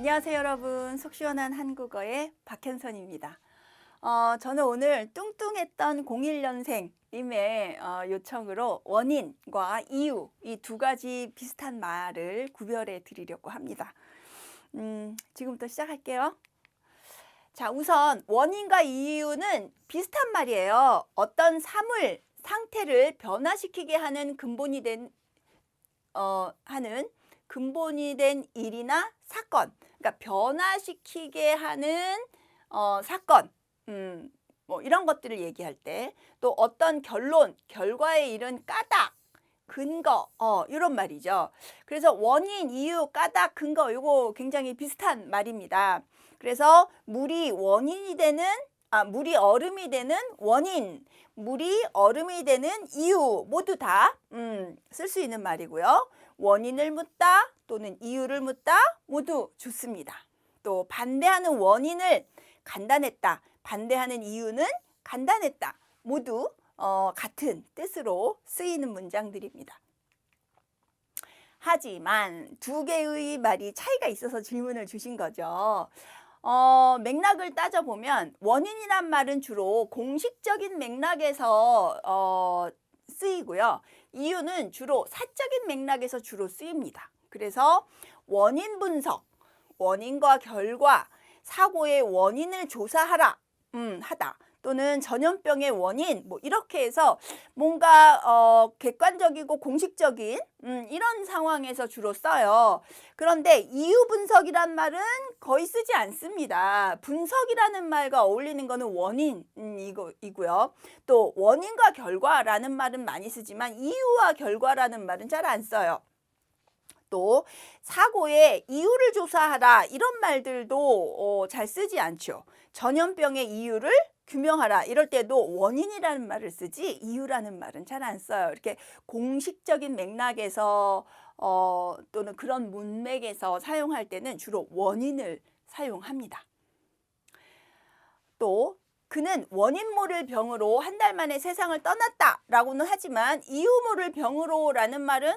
안녕하세요 여러분. 속 시원한 한국어의 박현선입니다. 저는 오늘 뚱뚱했던 01년생님의 요청으로 원인과 이유 이 두 가지 비슷한 말을 구별해 드리려고 합니다. 지금부터 시작할게요. 자, 우선 원인과 이유는 비슷한 말이에요. 어떤 사물, 상태를 변화시키게 하는 근본이 된 일이나 사건, 그러니까 변화시키게 하는 사건, 뭐 이런 것들을 얘기할 때, 또 어떤 결론, 결과에 이른 까닭, 근거, 이런 말이죠. 그래서 원인, 이유, 까닭, 근거, 이거 굉장히 비슷한 말입니다. 그래서 물이 얼음이 되는 원인, 물이 얼음이 되는 이유 모두 다 쓸 수 있는 말이고요. 원인을 묻다 또는 이유를 묻다 모두 좋습니다. 또 반대하는 원인을 간단했다, 반대하는 이유는 간단했다 모두 같은 뜻으로 쓰이는 문장들입니다. 하지만 두 개의 말이 차이가 있어서 질문을 주신 거죠. 맥락을 따져보면 원인이란 말은 주로 공식적인 맥락에서 쓰이고요. 이유는 주로 사적인 맥락에서 주로 쓰입니다. 그래서 원인 분석, 원인과 결과, 사고의 원인을 조사하라, 하다. 또는 전염병의 원인, 뭐 이렇게 해서 뭔가 객관적이고 공식적인 이런 상황에서 주로 써요. 그런데 이유 분석이란 말은 거의 쓰지 않습니다. 분석이라는 말과 어울리는 거는 원인이고요. 또 원인과 결과라는 말은 많이 쓰지만 이유와 결과라는 말은 잘 안 써요. 또 사고의 이유를 조사하라 이런 말들도 잘 쓰지 않죠. 전염병의 이유를 규명하라 이럴 때도 원인이라는 말을 쓰지 이유라는 말은 잘 안 써요. 이렇게 공식적인 맥락에서 또는 그런 문맥에서 사용할 때는 주로 원인을 사용합니다. 또 그는 원인 모를 병으로 한 달 만에 세상을 떠났다 라고는 하지만 이유 모를 병으로 라는 말은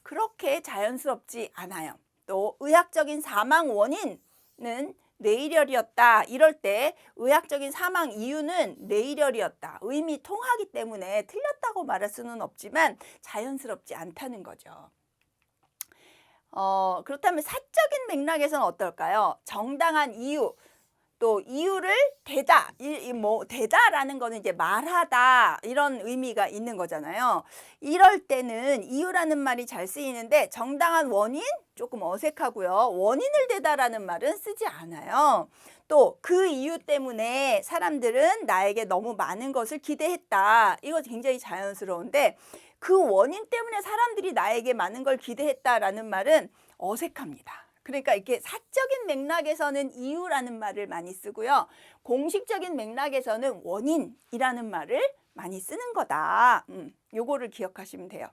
그렇게 자연스럽지 않아요. 또 의학적인 사망 원인은 뇌일혈이었다 이럴 때 의학적인 사망 이유는 뇌일혈이었다. 의미 통하기 때문에 틀렸다고 말할 수는 없지만 자연스럽지 않다는 거죠. 그렇다면 사적인 맥락에서는 어떨까요? 정당한 이유, 또 이유를 대다, 대다라는 거는 이제 말하다 이런 의미가 있는 거잖아요. 이럴 때는 이유라는 말이 잘 쓰이는데 정당한 원인 조금 어색하고요. 원인을 대다라는 말은 쓰지 않아요. 또 그 이유 때문에 사람들은 나에게 너무 많은 것을 기대했다. 이거 굉장히 자연스러운데 그 원인 때문에 사람들이 나에게 많은 걸 기대했다라는 말은 어색합니다. 그러니까 이렇게 사적인 맥락에서는 이유라는 말을 많이 쓰고요. 공식적인 맥락에서는 원인이라는 말을 많이 쓰는 거다. 요거를 기억하시면 돼요.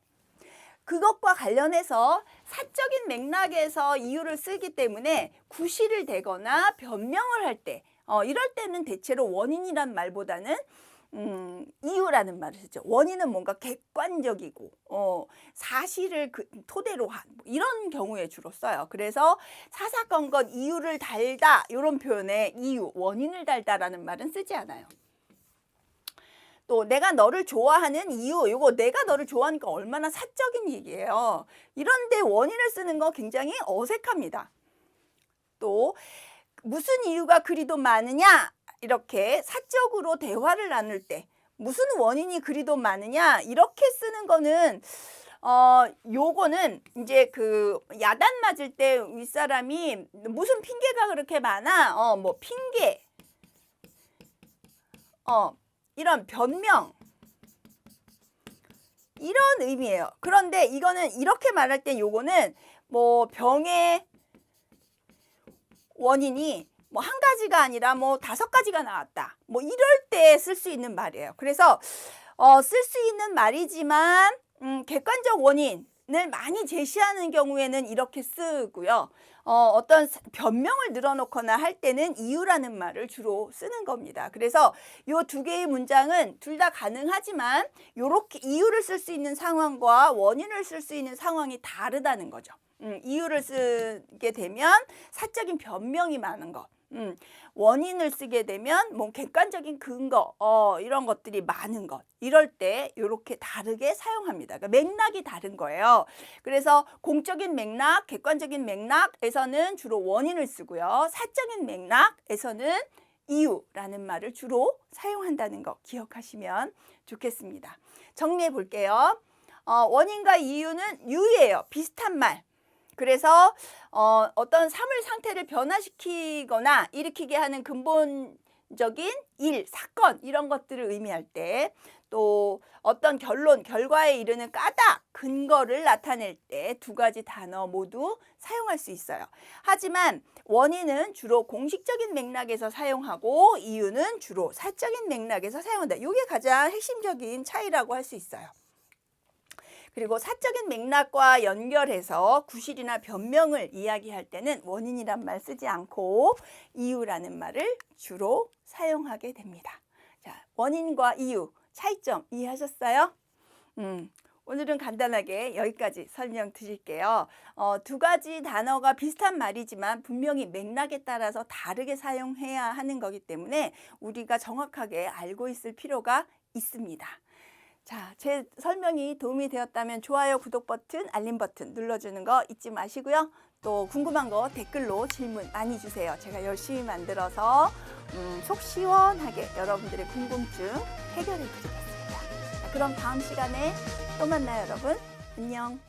그것과 관련해서 사적인 맥락에서 이유를 쓰기 때문에 구실을 대거나 변명을 할 때, 이럴 때는 대체로 원인이란 말보다는 이유라는 말을 쓰죠. 원인은 뭔가 객관적이고 사실을 토대로 한 이런 경우에 주로 써요. 그래서 사사건건 이유를 달다 이런 표현에 이유, 원인을 달다라는 말은 쓰지 않아요. 또 내가 너를 좋아하는 이유, 이거 내가 너를 좋아하니까 얼마나 사적인 얘기예요. 이런데 원인을 쓰는 거 굉장히 어색합니다. 또 무슨 이유가 그리도 많으냐? 이렇게 사적으로 대화를 나눌 때 무슨 원인이 그리도 많으냐 이렇게 쓰는 거는 요거는 이제 그 야단 맞을 때 윗사람이 무슨 핑계가 그렇게 많아? 뭐 핑계 이런 변명 이런 의미예요. 그런데 이거는 이렇게 말할 때 요거는 뭐 병의 원인이 뭐 한 가지가 아니라 뭐 5가지가 나왔다. 뭐 이럴 때 쓸 수 있는 말이에요. 그래서 쓸 수 있는 말이지만 객관적 원인을 많이 제시하는 경우에는 이렇게 쓰고요. 어떤 변명을 늘어놓거나 할 때는 이유라는 말을 주로 쓰는 겁니다. 그래서 요 두 개의 문장은 둘 다 가능하지만 요렇게 이유를 쓸 수 있는 상황과 원인을 쓸 수 있는 상황이 다르다는 거죠. 이유를 쓰게 되면 사적인 변명이 많은 것. 원인을 쓰게 되면 뭐 객관적인 근거 이런 것들이 많은 것. 이럴 때 이렇게 다르게 사용합니다. 그러니까 맥락이 다른 거예요. 그래서 공적인 맥락, 객관적인 맥락에서는 주로 원인을 쓰고요. 사적인 맥락에서는 이유라는 말을 주로 사용한다는 거 기억하시면 좋겠습니다. 정리해 볼게요. 원인과 이유는 유예요. 비슷한 말. 그래서 어떤 사물 상태를 변화시키거나 일으키게 하는 근본적인 일, 사건 이런 것들을 의미할 때, 또 어떤 결론, 결과에 이르는 까닭, 근거를 나타낼 때 두 가지 단어 모두 사용할 수 있어요. 하지만 원인은 주로 공식적인 맥락에서 사용하고 이유는 주로 사적인 맥락에서 사용한다. 이게 가장 핵심적인 차이라고 할 수 있어요. 그리고 사적인 맥락과 연결해서 구실이나 변명을 이야기할 때는 원인이란 말 쓰지 않고 이유라는 말을 주로 사용하게 됩니다. 자, 원인과 이유 차이점 이해하셨어요? 오늘은 간단하게 여기까지 설명드릴게요. 두 가지 단어가 비슷한 말이지만 분명히 맥락에 따라서 다르게 사용해야 하는 거기 때문에 우리가 정확하게 알고 있을 필요가 있습니다. 자, 제 설명이 도움이 되었다면 좋아요, 구독 버튼, 알림 버튼 눌러주는 거 잊지 마시고요. 또 궁금한 거 댓글로 질문 많이 주세요. 제가 열심히 만들어서 속 시원하게 여러분들의 궁금증 해결해 드리겠습니다. 자, 그럼 다음 시간에 또 만나요, 여러분. 안녕.